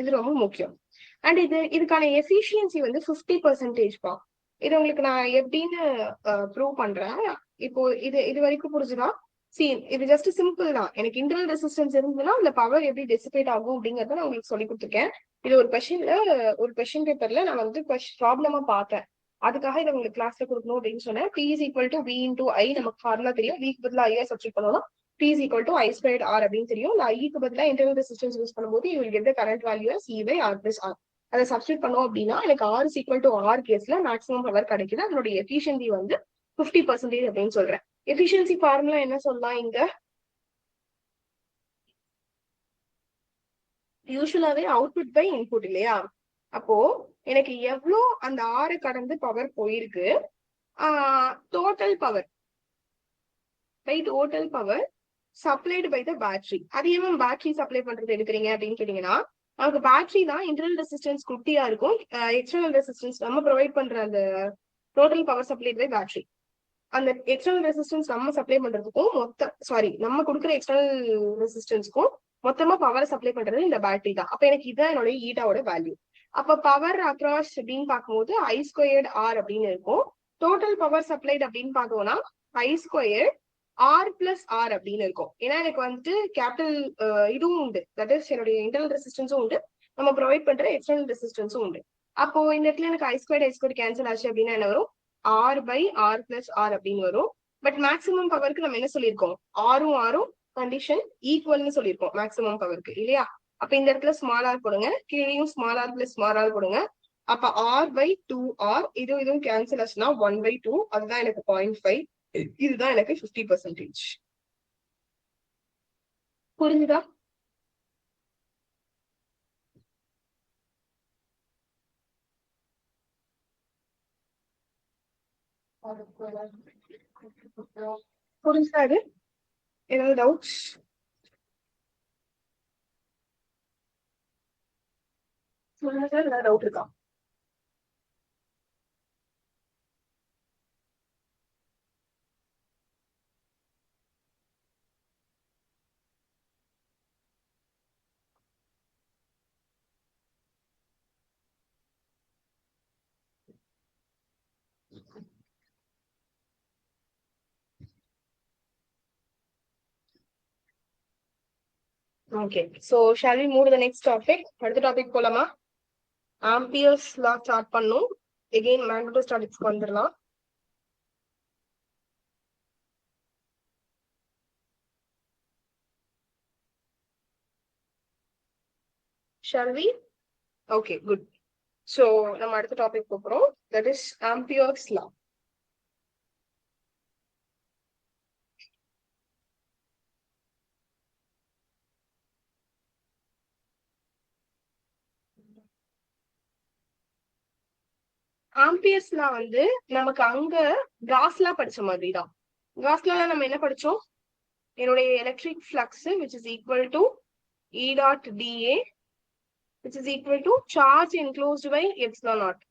இது ரொம்ப முக்கியம். அண்ட் இதுக்கான எஃபிஷியன்சி வந்து 50% பா. இது உங்களுக்கு நான் எப்படின்னு ப்ரூவ் பண்றேன். இப்போ இது வரைக்கும் புரிஞ்சுதா? சி, இது ஜஸ்ட் சிம்பிள் தான். எனக்கு இன்டர்னல் ரெசிஸ்டன்ஸ் இருந்ததுன்னா அந்த பவர் எப்படி டெசிபேட் ஆகும் அப்படிங்கறத நான் உங்களுக்கு சொல்லி கொடுத்துருக்கேன். இது ஒரு கொஸ்டின் பேப்பர்ல நான் வந்து ப்ராப்ளமா பார்த்தேன். அதுக்காக இதை உங்களுக்கு கிளாஸ்ல கொடுக்கணும் அப்படின்னு சொன்னேன். P is equal to V into I நமக்கு ஃபார்முலா தெரியும். V க்கு பதிலா I சப்ஸ்டிட் பண்ணணும். P is equal to I squared R அப்படின்னு தெரியும். இந்த I க்கு பதிலா இன்டர்னல் ரெசிஸ்டன்ஸ் யூஸ் பண்ணும்போது you will get the current value as E by R plus R. அதை சப்ஸ்டிட் பண்ணோம் அப்படின்னா எனக்கு R is equal to R கேஸ்ல மேக்ஸிமம் பவர் கிடைக்குது. அதனுடைய எஃபிஷியன்சி வந்து 50% அப்படின்னு சொல்றேன். எஃபிஷியன்சி ஃபார்முலா என்ன சொல்லலாம் இங்க? யூஸ்வலாவே அவுட்புட் பை இன்புட் இல்லையா? அப்போ எனக்கு எவ்வளோ அந்த ஆறு கடந்து பவர் போயிருக்கு, total power supplied by the battery. அது ஏன் பேட்டரி சப்ளை பண்றது எடுக்கிறீங்க அப்படின்னு கேட்டீங்கன்னா, நமக்கு பேட்டரி தான் இன்டர்னல் ரெசிஸ்டன்ஸ் குட்டியா இருக்கும், எக்ஸ்டர்னல் ரெசிஸ்டன்ஸ் நம்ம ப்ரொவைட் பண்ற அந்த total power supplied by battery. அந்த எக்ஸ்டர்னல் ரெசிஸ்டன்ஸ் நம்ம சப்ளை பண்றதுக்கும் நம்ம கொடுக்குற எக்ஸ்டர்னல் ரெசிஸ்டன்ஸ்க்கும் மொத்தமா பவர் சப்ளை பண்றது இந்த பேட்டரி தான். அப்ப எனக்கு இதான் என்னோட ஈட்டாவோட வேல்யூ. அப்ப பவர் அக்ராஸ் அப்படின்னு பார்க்கும்போது I squared R அப்படின்னு இருக்கும். டோட்டல் பவர் சப்ளைட் அப்படின்னு பார்த்தோம்னா I squared R plus R அப்படின்னு இருக்கும். ஏன்னா எனக்கு வந்துட்டு கேபிட்டல் இதுவும் உண்டு, தட் இஸ் என்னுடைய இன்டர்னல் ரெசிஸ்டன்ஸும் உண்டு, நம்ம ப்ரொவைட் பண்ற எக்ஸ்டர்னல் ரெசிஸ்டன்ஸும் உண்டு. அப்போ இந்த இடத்துல எனக்கு I squared கேன்சல் ஆச்சு அப்படின்னா என்ன வரும்? R by R plus R அப்படின்னு வரும். பட் மேக்ஸிமம் பவருக்கு நம்ம என்ன சொல்லியிருக்கோம்? ஆரும் கண்டிஷன் ஈக்குவல்னு சொல்லியிருக்கோம் மேக்ஸிமம் பவருக்கு இல்லையா? அப்ப இந்த இடத்துல ஸ்மால் ஆர் போடுங்க, கீழேயும் small r plus small r போடுங்க. அப்ப R by 2R, இதுவும் கேன்சல் ஆச்சுன்னா 1 by 2, அதுதான் எனக்கு 0.5. இதுதான் எனக்கு 50%. புரிஞ்சுதா? புரிஞ்சுதா? இது ஏதாவது டவுட்ஸ்? சொல்லுங்க சார், ஏதாவது டவுட் இருக்கா? Okay, so shall we move to the next topic? அடுத்த டாபிக் போலாமா? ஆம்பியர்ஸ் லா ஸ்டார்ட் பண்ணும். எகைன் மேக்னடோஸ்டாட்டிக்ஸ்க்கு வந்துடலாம். Shall we? Okay, good. So நம்ம அடுத்த டாபிக் போறோம், that is Ampere's law. Ampere's law வந்து நமக்கு அங்க காஸ்லா படிச்ச மாதிரி தான். காஸ்லா நம்ம என்ன படிச்சோம்? என்னுடைய electric flux which is equal to E dot dA which is equal to charge enclosed by epsilon naught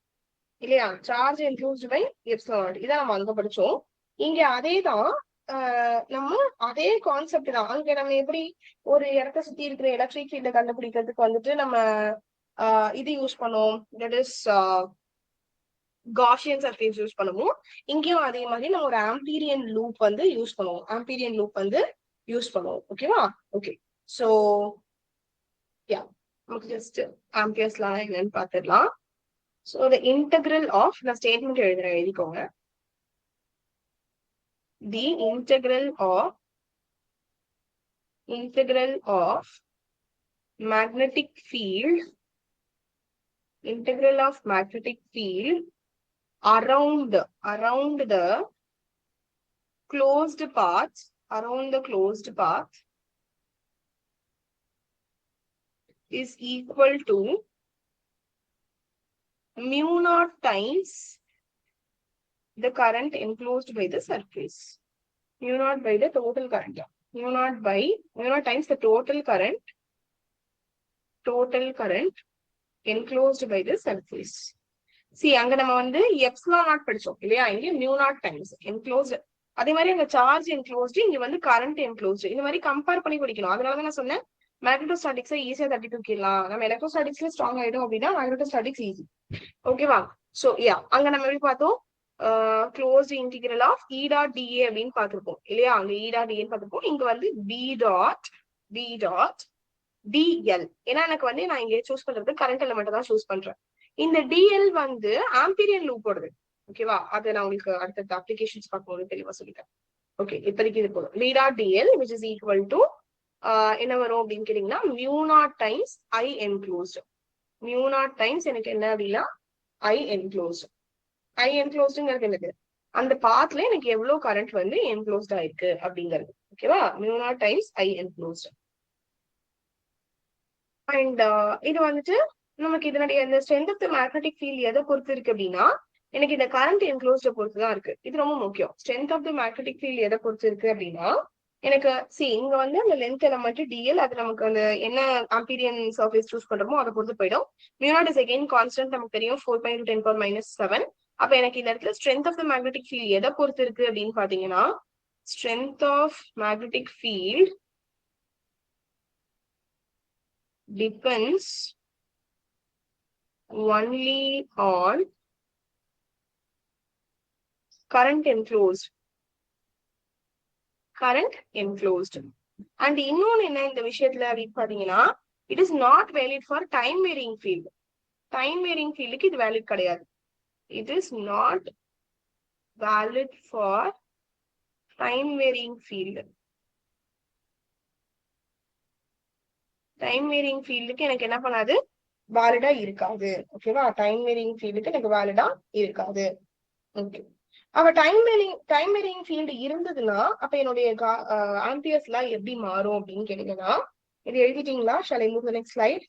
இல்லையா? Charge enclosed by epsilon naught, இதான் நம்ம அங்க படிச்சோம். இங்க அதே தான், நம்ம அதே கான்செப்ட் தான். அங்க நம்ம எப்படி ஒரு இடத்த சுத்தி இருக்கிற எலக்ட்ரிக் ஃபீல்ட கண்டுபிடிக்கிறதுக்கு வந்துட்டு நம்ம இது யூஸ் பண்ணுவோம், that is Gaussian surface use பண்ணுவோம். இங்கேயும் அதே மாதிரி நம்ம ஒரு ஆம்பீரியன் லூப் வந்து யூஸ் பண்ணுவோம். ஓகேவா? ஓகே, சோ யா, நமக்கு ஜஸ்ட் ஆம்பியர்ஸ் லா என்னன்னு பார்த்துடலாம். சோ the integral of, நான் ஸ்டேட்மெண்ட் எழுதிக்கோங்க. The integral of magnetic field around the closed path is equal to mu naught times the current enclosed by the surface. Mu naught by the total current. Mu naught times the total current enclosed by the surface. See, அங்க நம்ம வந்து epsilon not படிச்சோம் இல்லையா? இங்க mu naught times enclosed. அதே மாதிரி அங்க charge enclosed, இங்க வந்து கரண்ட் enclosed. இந்த மாதிரி கம்பேர் பண்ணி படிக்கணும். அதனாலதான் நான் சொன்னேன் மேக்னடோஸ்டாட்டிக்ஸை ஈஸியா தட்டி தூக்கிடலாம், நம்ம எலக்ட்ரோஸ்டாட்டிக்ஸ்ல ஸ்ட்ராங் ஆயிடும் அப்படின்னா மேக்னடோஸ்டாட்டிக்ஸ் ஈஸி. ஓகேவா? சோ யா, அங்க நம்ம எப்படி பார்த்தோம், closed integral of e dot da அப்படின்னு பார்த்திருப்போம் இல்லையா? அங்க இ டாட் டிஏன்னு பார்த்திருப்போம். இங்க வந்து பி டாட் டிஎல். ஏன்னா எனக்கு வந்து நான் இங்க சூஸ் பண்றது கரண்ட் எலிமெண்ட் தான் சூஸ் பண்றேன். இந்த டிஎல் வந்து ஆம்பீரியன் லூப்போடது. ஓகேவா? அது நான் உங்களுக்கு அடுத்த அப்ளிகேஷன்ஸ் பார்க்கும்போது தெளிவா சொல்லிட்டேன். ஓகே, இப்போதைக்கு இது போதும். B dot dl which is equal to என்ன வரும் அப்படின்னு கேட்டீங்கன்னா mu naught times I enclosed. Mu naught times எனக்கு என்ன அப்படின்னா ஐ என்க்ளோஸ்ட். ஐ என்க்ளோஸ்டுங்கிறது எனக்கு அந்த பாத்ல எனக்கு எவ்வளவு கரண்ட் வந்து என்க்ளோஸ்ட் ஆயிருக்கு அப்படிங்கிறது. ஓகேவா? Mu naught times I enclosed. And இது வந்துட்டு நமக்கு இதனுடைய இந்த strength of the magnetic field எதை பொறுத்து இருக்கு அப்படின்னா எனக்கு இந்த கரண்ட் என்க்ளோஸ்ட பொறுத்து தான் இருக்கு. இது ரொம்ப முக்கியம். Strength of the magnetic field எதை பொறுத்து இருக்கு அப்படின்னா எனக்கு இங்க வந்து அந்த லென்த் எலமெண்ட் டிஎல், அது நமக்கு அந்த என்ன ஆம்பீரியன் சர்ஃபேஸ் சூஸ் பண்றோமோ அதை பொறுத்து போயிடும். Mu naught is again constant, நமக்கு தெரியும் 4.10⁻⁷. அப்ப எனக்கு இந்த இடத்துல strength of the magnetic field எதை பொறுத்து இருக்கு அப்படின்னு பாத்தீங்கன்னா strength of magnetic field depends only on current enclosed. And இன்னொன்னு என்ன இந்த விஷயத்துல அப்படின்னு பாத்தீங்கன்னா it is not valid for time varying field. time varying fieldக்கு இது valid கிடையாது. it is not valid for time varying field. Time varying ஃபீல்டுக்கு எனக்கு என்ன பண்ணாது, வேலிடா இருக்காது. ஓகேவா? டைம் வேரியிங் ஃபீல்டுக்கு எனக்கு வேலிடா இருக்காது. ஓகே, அப்ப டைம் வேரியிங் ஃபீல்டு இருந்ததுன்னா அப்ப என்னுடைய ஆம்பியர்ஸ் எல்லாம் எப்படி மாறும் அப்படின்னு கேட்டீங்கன்னா இது எழுதிட்டீங்களா? shall I move the next slide?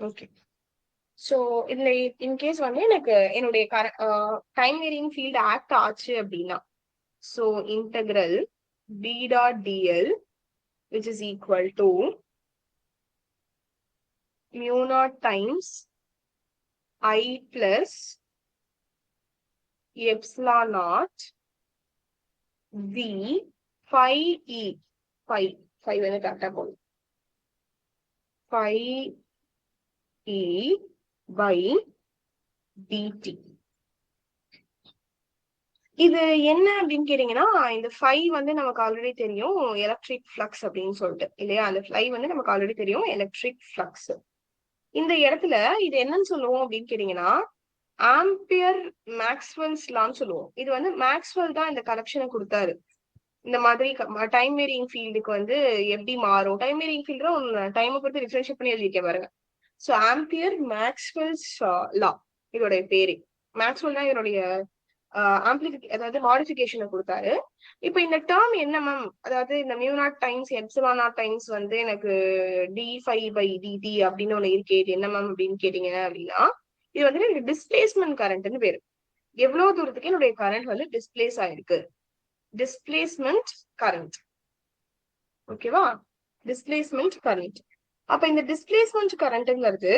Okay, so இதுல இன்கேஸ் வந்து எனக்கு என்னுடைய டைம் வேரியிங் ஃபீல்டு ஆக்ட் ஆச்சு அப்படின்னா so integral b dot dl which is equal to mu naught times I plus epsilon naught v phi e phi வந்து கரெக்டா போகும் phi e by dt. இது என்ன அப்படின்னு கேட்டீங்கன்னா இந்த ஃபை வந்து நமக்கு ஆல்ரெடி தெரியும் எலக்ட்ரிக் ஃப்ளக்ஸ் அப்படின்னு சொல்லிட்டு இல்லையா? அந்த ஃப்ளை வந்து நமக்கு ஆல்ரெடி தெரியும் எலக்ட்ரிக் ஃப்ளக்ஸ். இந்த இடத்துல இது என்னன்னு சொல்லுவோம் அப்படின்னு கேட்டீங்கன்னா ஆம்பியர் மேக்ஸ்வெல்ஸ் லான்னு சொல்லுவோம். இது வந்து மேக்ஸ்வெல் தான் இந்த கனெக்ஷனை கொடுத்தாரு. இந்த மாதிரி டைம் வேரியிங் ஃபீல்டுக்கு வந்து எப்படி மாறும், டைம் வேரியிங் ஃபீல்டு டைமை பொறுத்து டிஃபரன்ஷியேட் பண்ணி எழுதிக்க பாருங்க. ஸோ ஆம்பியர் மேக்ஸ்வெல்ஸ் லா இதோடைய பேரு. மேக்ஸ்வெல் தான் இதோடைய அதாவது மாடிஃபிகேஷனை கொடுத்தாரு. இப்ப இந்த டேர்ம் என்ன மேம், அதாவது இந்த mu naught times epsilon not times வந்து எனக்கு d∅/dt அப்படின்னு ஒண்ணு இருக்கு, இது என்ன மேம் அப்படின்னு கேட்டீங்க அப்படின்னா இது வந்து எனக்கு டிஸ்பிளேஸ்மெண்ட் கரண்ட்னு பேரு. எவ்வளவு தூரத்துக்கு என்னுடைய கரண்ட் வந்து டிஸ்பிளேஸ் ஆயிருக்கு, டிஸ்பிளேஸ்மெண்ட் கரண்ட். ஓகேவா? Displacement current. அப்ப இந்த டிஸ்பிளேஸ்மெண்ட் கரண்ட்ங்கிறது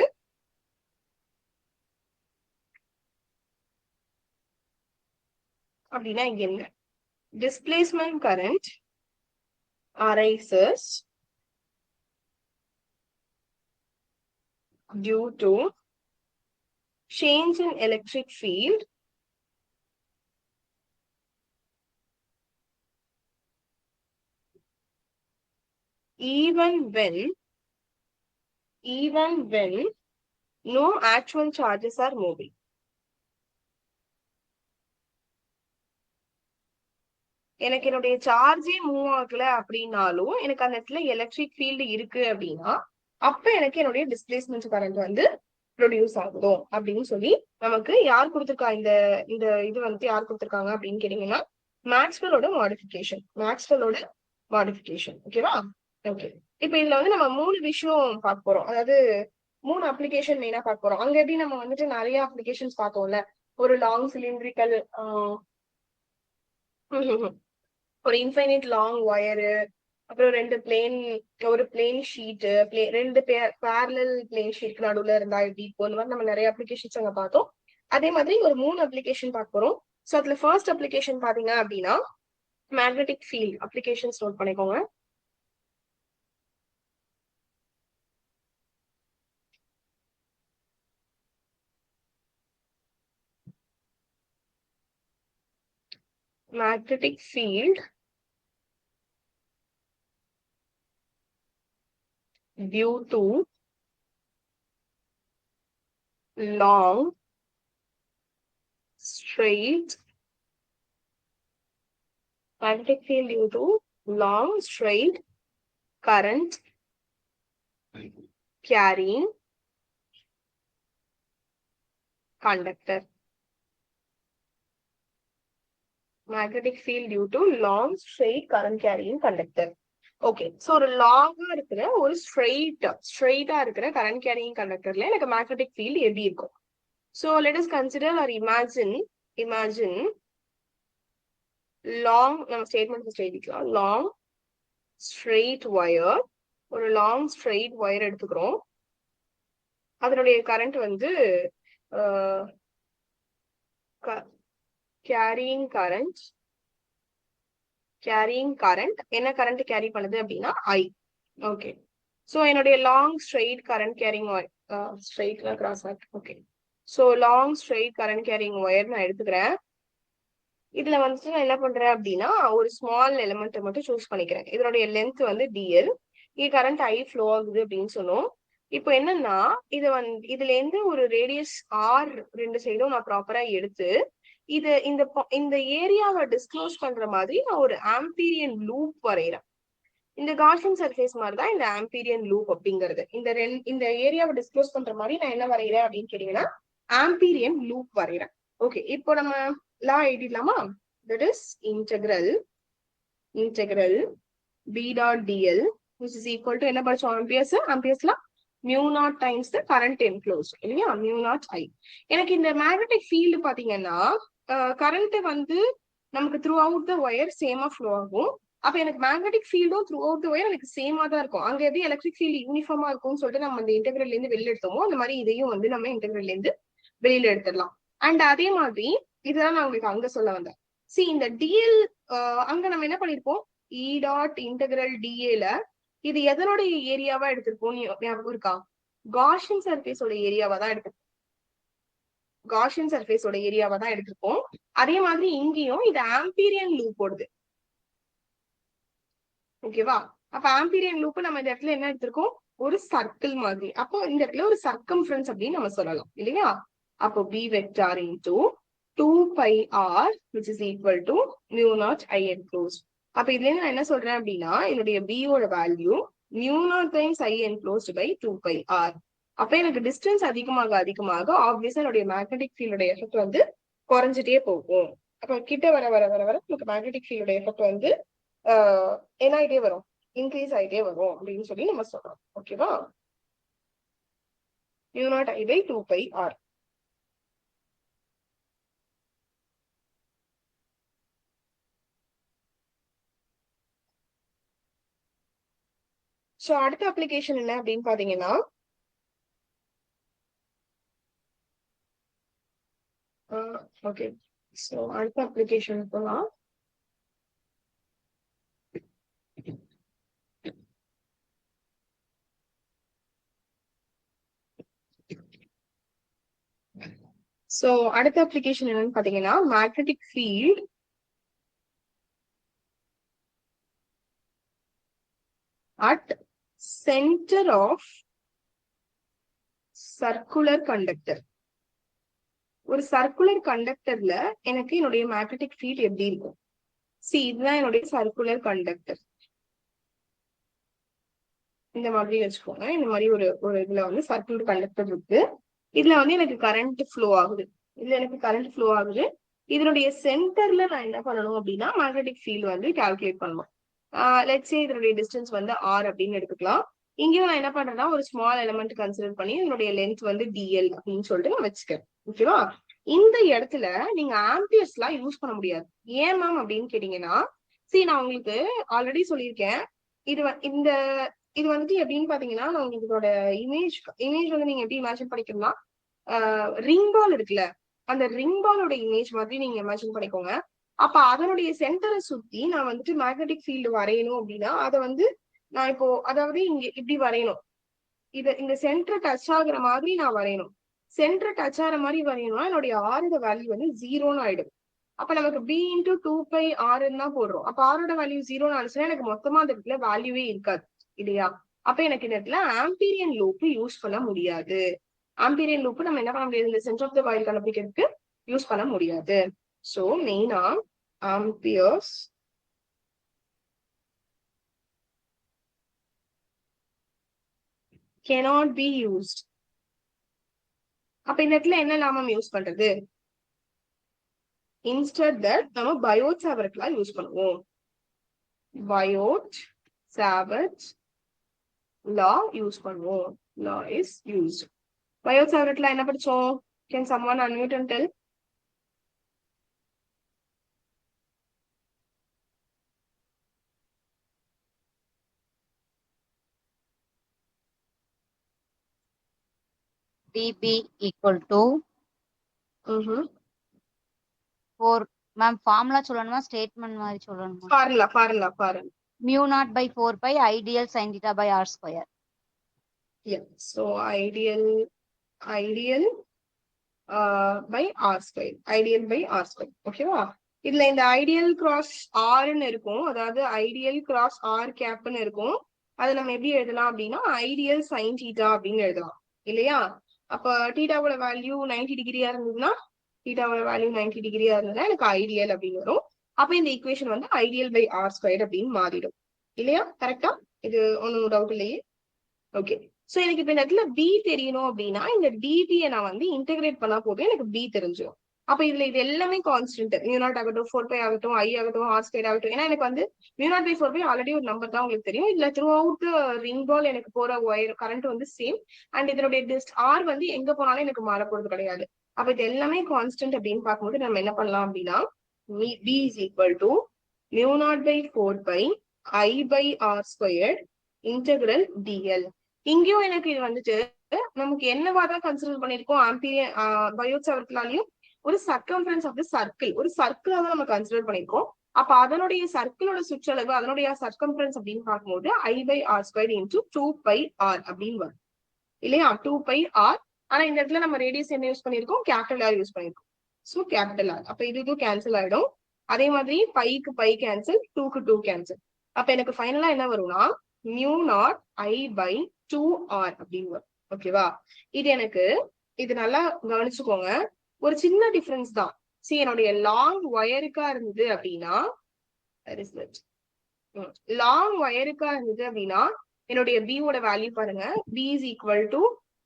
அப்படின்னா இங்க என்ன, displacement current arises due to change in electric field even when no actual charges are moving. எனக்கு என்னுடைய சார்ஜே மூவ் ஆகல அப்படின்னாலும் எனக்கு அந்த இடத்துல எலக்ட்ரிக் ஃபீல்டு இருக்கு அப்படின்னா அப்ப எனக்கு என்னுடைய டிஸ்பிளேஸ்மெண்ட் கரண்ட் வந்து ப்ரொடியூஸ் ஆகுதோ அப்படின்னு சொல்லி நமக்கு யார் கொடுத்துருக்கா இந்த இந்த இது வந்து யார் கொடுத்துருக்காங்க அப்படின்னு கேட்டீங்கன்னா மேக்ஸ்வெல்லோட மாடிஃபிகேஷன். ஓகேவா? ஓகே, இப்ப இதுல வந்து நம்ம 3 விஷயம் பார்க்க போறோம். அதாவது 3 அப்ளிகேஷன் மெயினா பார்க்க போறோம். அங்க எப்படி நம்ம வந்துட்டு நிறைய அப்ளிகேஷன்ஸ் பார்த்தோம்ல, ஒரு லாங் சிலிண்ட்ரிக்கல், ஒரு இன்ஃபைனைட் லாங் ஒயரு, அப்புறம் ஒரு பிளேன் ஷீட், ரெண்டு பேரலல் பிளேன் ஷீட் நடுவுல இருந்தா எப்படி இருக்கும், இந்த மாதிரி நம்ம நிறைய அப்ளிகேஷன்ஸ் அங்க பார்த்தோம். அதே மாதிரி ஒரு 3 அப்ளிகேஷன் பார்க்க போறோம். ஸோ அதுல ஃபர்ஸ்ட் அப்ளிகேஷன் பாத்தீங்க அப்படின்னா மேக்னெட்டிக் ஃபீல்ட் அப்ளிகேஷன்ஸ் நோட் பண்ணிக்கோங்க. magnetic field due to long, straight, magnetic field due to long, straight current carrying conductor. Magnetic field due to long, straight current carrying conductor. Okay, so ஒரு லாங்கா இருக்கிற ஒரு ஸ்ட்ரெயிட்டா இருக்கிற current carrying கண்டக்டர்ல எனக்கு magnetic field எப்படி இருக்கும்? So let us consider or imagine long, நம்ம ஸ்டேட்மெண்ட் எழுதிக்கலாம். லாங் ஸ்ட்ரெயிட் ஒயர், ஒரு லாங் ஸ்ட்ரெயிட் ஒயர் எடுத்துக்கிறோம். அதனுடைய கரண்ட் வந்து கேரியிங் கரண்ட் என்ன கரண்ட் கேரி பண்ணுது அப்படின்னா ஐ. ஓகே, ஸோ என்னுடைய லாங் ஸ்ட்ரெயிட் கரண்ட் கேரிங் ஸ்ட்ரெயிட்ல cross out. Okay, so long straight current carrying wire நான் எடுத்துக்கிறேன். இதுல வந்துட்டு நான் என்ன பண்றேன் அப்படின்னா ஒரு ஸ்மால் எலிமெண்ட் மட்டும் சூஸ் பண்ணிக்கிறேன். இதனுடைய லென்த் வந்து டிஎல், இது கரண்ட் ஐ ஃப்ளோ ஆகுது அப்படின்னு சொன்னோம். இப்போ என்னன்னா இதுல இருந்து ஒரு ரேடியஸ் ஆர் ரெண்டு சைடும் நான் ப்ராப்பரா எடுத்து இந்த ஏரியாவை டிஸ்க்ளோஸ் பண்ற மாதிரி நான் ஒரு ஆம்பீரியன் லூப் வரைகிறேன். இந்த காஷியன் சர்ஃபேஸ் மாதிரி தான் இந்த ஆம்பீரியன் லூப் அப்படிங்கிறது. இந்த ஏரியாவை டிஸ்க்ளோஸ் பண்ற மாதிரி நான் என்ன வரைகிறேன் அப்படின்னு கேட்டீங்கன்னா ஆம்பீரியன் லூப் வரைகிறேன். ஓகே, இப்போ நம்ம லா எழுதிடலாமா? That is integral b dot dl which is equal to என்ன படிச்சோம்? ஆம்பியர்ஸ்ல mu naught times the current enclosed இல்லையா, மியூ நாட் ஐ. எனக்கு இந்த மேக்னெட்டிக் ஃபீல்டு பாத்தீங்கன்னா கரண்ட் வந்து நமக்கு த்ரூ அவுட் த ஒயர் சேமா ஃப்ளோ ஆகும். அப்ப எனக்கு மேக்னெட்டிக் ஃபீல்டும் த்ரூ அவுட் த ஒயர் எனக்கு சேமா தான் இருக்கும். அங்க எப்படி எலக்ட்ரிக் ஃபீல்டு யூனிஃபார்மா இருக்கும்னு சொல்லிட்டு நம்ம இந்த இன்டெகிரல்ல இருந்து வெளியில எடுத்தோமோ அந்த மாதிரி இதையும் வந்து நம்ம இன்டெகிரல்ல இருந்து வெளியில எடுத்துடலாம். அண்ட் அதே மாதிரி இதுதான் நான் உங்களுக்கு அங்க சொல்ல வந்தேன். சி இந்த டிஎல் அங்க நம்ம என்ன பண்ணிருப்போம், இ டாட் இன்டெகிரல் டிஏல இது எதனுடைய ஏரியாவா எடுத்திருப்போம் ஞாபகம் இருக்கா? காஷியன் சர்ஃபேஸோட ஏரியாவா தான் எடுத்திருப்போம். அதே மாதிரி இங்கேயும் இது ஆம்பீரியன் லூப் போடுது. ஓகேவா? அப்ப ஆம்பீரியன் லூப் நம்ம இந்த இடத்துல என்ன எடுத்திருக்கோம், ஒரு சர்க்கிள் மாதிரி. அப்போ இந்த இடத்துல ஒரு சர்க்கம்ஃபரன்ஸ் அப்படின்னு நம்ம சொல்லலாம் இல்லையா? அப்போ b vector into 2πr which is equal to mu naught I enclosed. அப்ப இதுல இருந்து நான் என்ன சொல்றேன் அப்படின்னா என்னுடைய b ஓட value mu naught times I enclosed by 2πr. அப்ப எனக்கு டிஸ்டன்ஸ் அதிகமாக ஆப்வியஸா என்னுடைய மேக்னெட்டிக் ஃபீல்டோட எஃபெக்ட் வந்து குறைஞ்சிட்டே போகும். அப்ப கிட்ட வர நமக்கு மேக்னெட்டிக் ஃபீல்டோட எஃபெக்ட் வந்து என்ன ஆகிட்டே வரும், இன்க்ரீஸ் ஆகிட்டே வரும் அப்படின்னு சொல்லி நம்ம சொல்றோம். ஓகேவா? mu naught I by 2πr. So அடுத்த அப்ளிகேஷன் என்ன அப்படின்னு பாத்தீங்கன்னா ஓகே, ஸோ அடுத்த அப்ளிகேஷன் போகலாம். ஸோ அடுத்த அப்ளிகேஷன் என்னன்னு பாத்தீங்கன்னா magnetic field at centre of circular conductor. ஒரு சர்க்குலர் கண்டக்டர்ல எனக்கு என்னுடைய மேக்னெட்டிக் ஃபீல்ட் எப்படி இருக்கும்? சி இதுதான் என்னுடைய சர்க்குலர் கண்டக்டர். இந்த மாதிரி வச்சுக்கோங்க. இந்த மாதிரி ஒரு இதுல வந்து சர்க்குலர் கண்டக்டர் இருக்கு. இதுல வந்து எனக்கு கரண்ட் ஃப்ளோ ஆகுது. இதனுடைய சென்டர்ல நான் என்ன பண்ணணும் அப்படின்னா மேக்னெட்டிக் ஃபீல்ட் வந்து கால்குலேட் பண்ணணும். லெட்ஸ் சே இதனுடைய டிஸ்டன்ஸ் வந்து ஆர் அப்படின்னு எடுத்துக்கலாம். இங்கேயும் நான் என்ன பண்றேன்னா ஒரு ஸ்மால் எலிமெண்ட் கன்சிடர் பண்ணி இதனுடைய லென்த் வந்து டிஎல் அப்படின்னு சொல்லிட்டு நான் வச்சுக்கிறேன். ஓகேவா? இந்த இடத்துல நீங்க ஆம்பியர்ஸ் எல்லாம் யூஸ் பண்ண முடியாது. ஏன் மேம் அப்படின்னு கேட்டீங்கன்னா, நான் உங்களுக்கு ஆல்ரெடி சொல்லியிருக்கேன். இந்த இது வந்துட்டு எப்படின்னு பாத்தீங்கன்னா, நான் உங்களுக்கு இதோட இமேஜ் வந்து நீங்க எப்படி இமேஜின் பண்ணிக்கணும்னா, ரிங் பால் இருக்குல்ல, அந்த ரிங் பாலோட இமேஜ் மாதிரி நீங்க இமேஜின் பண்ணிக்கோங்க. அப்ப அதனுடைய சென்டரை சுத்தி நான் வந்துட்டு மேக்னெட்டிக் ஃபீல்டு வரையணும் அப்படின்னா அதை வந்து நான் இப்போ அதாவது இங்க இப்படி வரையணும். இந்த சென்டர் டச் ஆகுற மாதிரி நான் வரையணும். சென்டர் டச் ஆகிற மாதிரி வரையணும்னா என்னுடைய ஆரோட வேல்யூ வந்து 0ன்னு ஆயிடும். அப்ப நமக்கு b இன்டூ 2π ஆர்ன்னு தான் போடுறோம். அப்ப ஆரோட வேல்யூ 0ன்னு ஆனிச்சுன்னா எனக்கு மொத்தமா அந்த இடத்துல வேல்யூவே இருக்காது இல்லையா? அப்ப எனக்கு இந்த இடத்துல ஆம்பீரியன் லூப் யூஸ் பண்ண முடியாது. ஆம்பீரியன் லூப் நம்ம என்ன பண்ண முடியாது, இந்த சென்டர் ஆஃப் த காயில் கண்டுபிடிக்கிறதுக்கு யூஸ் பண்ண முடியாது. சோ மெயினா amperes cannot be used. அப்ப இந்த இடத்துல என்ன நாமம் யூஸ் பண்றது? இன்ஸ்டட் தட் நம்ம பயோட் சாவர்ட்லாம் யூஸ் பண்ணுவோம். பயோட் சாவர்ட் லா யூஸ் பண்ணுவோம். லா இஸ் யூஸ்ட். பயோட் சாவர்ட்ல என்ன படிச்சோம்? Can someone unmute and tell? dB equal to 4. Ma'am formula சொல்லணுமா ஸ்டேட்மெண்ட் மாதிரி சொல்லணுமா? Formula mu naught by 4 pi ideal sin theta by r square. Yeah, so ideal by r square. Ideal by r square. ஓகேவா? இதுல இந்த ideal cross ஆர்ன்னு இருக்கும், அதாவது ideal cross R கேப்னு இருக்கும். அதை நம்ம எப்படி எழுதலாம் அப்படின்னா ஐடியல் சைன் தீட்டா அப்படின்னு எழுதலாம் இல்லையா? அப்ப தீட்டாவோட வேல்யூ 90 டிகிரியா இருந்ததுன்னா தீட்டாவோட வேல்யூ 90 டிகிரியா இருந்ததுன்னா எனக்கு ஐடியல் அப்படின்னு வரும். அப்ப இந்த ஈக்குவேஷன் வந்து ஐடியல் பை ஆர் ஸ்கொயர் அப்படின்னு மாறிடும் இல்லையா? கரெக்டா? இது ஒன்னும் டவுட் இல்லையே. ஓகே, சோ எனக்கு இப்ப இந்த இடத்துல பி தெரியணும் அப்படின்னா இந்த டிபியை நான் வந்து இன்டெகிரேட் பண்ணா போதும் எனக்கு பி தெரிஞ்சிடும். அப்ப இதுல இது எல்லாமே கான்ஸ்டன்ட், மியூ0 ஆகட்டும் 4π ஆகட்டும் ஐ ஆகட்டும் ஆர் ஸ்கொயர் ஆகட்டும். ஏன்னா எனக்கு வந்து மியூ0 பை 4π ஆல்ரெடி ஒரு நம்பர் தான் உங்களுக்கு தெரியும். இதுல த்ரூ அவுட் ரிங் பால் எனக்கு போற ஒயர் கரண்ட் வந்து சேம். அண்ட் இதனுடைய ஆர் வந்து எங்க போனாலும் எனக்கு மாற போறது கிடையாது. அப்ப இது எல்லாமே கான்ஸ்டன்ட் அப்படின்னு பார்க்கும்போது நம்ம என்ன பண்ணலாம் அப்படின்னா B is equal to mu naught by 4π I by r square integral dl. இங்கேயும் எனக்கு இது வந்துட்டு நமக்கு என்னவாதான் கன்சிடர் பண்ணிருக்கோம் ஆம்பியர் பயோட் சாவர்ட்லாலையும் ஒரு சர்க்கம்ஃபரன்ஸ் ஆஃப் தி சர்க்கிள், ஒரு சர்க்கிளா தான் நம்ம கன்சிடர் பண்ணிருக்கோம். அப்ப அதனுடைய சர்க்கிளோட சுற்றளவு அதனுடைய சர்க்கம்ஃபரன்ஸ் அப்படின்னு பார்க்கும்போது I by r square into 2π r அப்படின்னு வரும் இல்லையா? 2π r. ஆனா இந்த இடத்துல நம்ம ரேடியஸ் என்ன யூஸ் பண்ணிருக்கோம்? கேபிட்டல் ஆர் யூஸ் பண்ணிருக்கோம். So capital r. அப்ப இது கேன்சல் ஆயிடும். அதே மாதிரி பைக்கு பை கேன்சல், 2க்கு 2 கேன்சல். அப்ப எனக்கு ஃபைனலா என்ன வரும்னா μ0 i by 2r அப்படின்னு வரும். ஓகேவா? இது எனக்கு இது நல்லா கவனிச்சுக்கோங்க, ஒரு சின்ன டிஃபரன்ஸ் தான். என்னுடைய லாங் ஒயருக்கா இருந்தது அப்படின்னா லாங் ஒயருக்கா இருந்தது அப்படின்னா என்னுடைய b ஓட வேல்யூ பாருங்க, b is equal to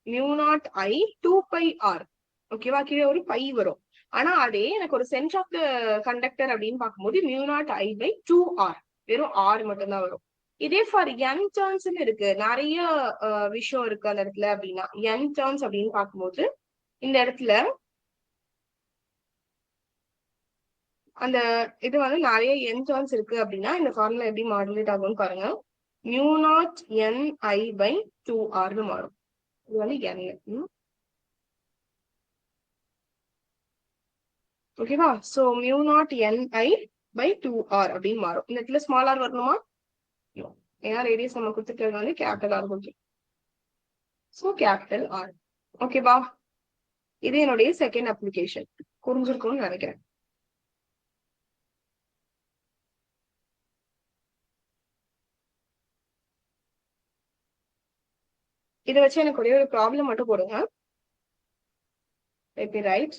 μ0 i 2π r. ஓகேவா? கீழே ஒரு பை வரும். ஆனா அதே எனக்கு ஒரு சென்டர் ஆஃப் த கண்டக்டர் அப்படின்னு பார்க்கும்போது μ0 i by 2r, வெறும் r மட்டும்தான் வரும். இதே ஃபார் n டர்ன்ஸ் இருக்கு, நிறைய விஷயம் இருக்கு அந்த இடத்துல அப்படின்னா n டர்ன்ஸ் அப்படின்னு பார்க்கும்போது இந்த இடத்துல அந்த இது வந்து நிறைய n டர்ன்ஸ் இருக்கு அப்படின்னா இந்த ஃபார்முலா எப்படி மாடுலேட் ஆகும்னு பாருங்க. μ0 n i by 2r மாறும். இது வந்து n. ஓகேவா? So μ0 n i by 2r அப்படின்னு மாறும். இந்த இடத்துல ஸ்மால் ஆர் வரணுமா? ஏன்னா ரேடியஸ் நம்ம கொடுத்துக்கிறது வந்து கேபிட்டல் ஆர் கொடுத்துரும். So capital r. ஓகேவா? இது என்னுடைய செகண்ட் அப்ளிகேஷன். புரிஞ்சிருக்கும்னு நினைக்கிறேன். இதை வச்சு எனக்கு ஒரே ஒரு ப்ராப்ளம் மட்டும் போடுங்க. Let me write.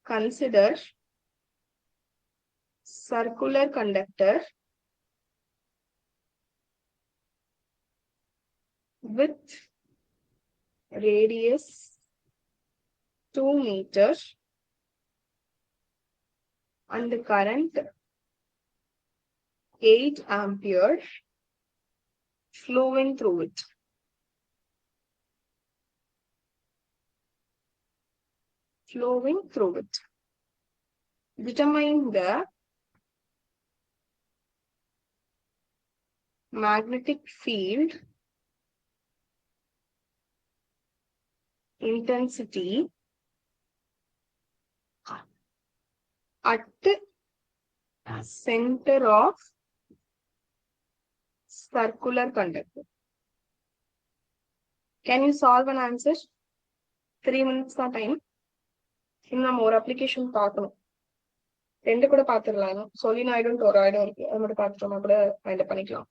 Consider circular conductor with radius 2 meters and the current 8 ampere flowing through it. Flowing through it. Determine the magnetic field intensity at center of circular conductor. Can you solve an answer? 3 minutes தான் time. இன்னும் நம்ம ஒரு application பார்க்கணும். 2 கூட பார்த்துடலாம். சொலினாய்டும் டோராய்டும் இருக்கு. அது மட்டும் பார்த்துட்டோம்னா கூட ஃபைண்ட் பண்ணிக்கலாம்.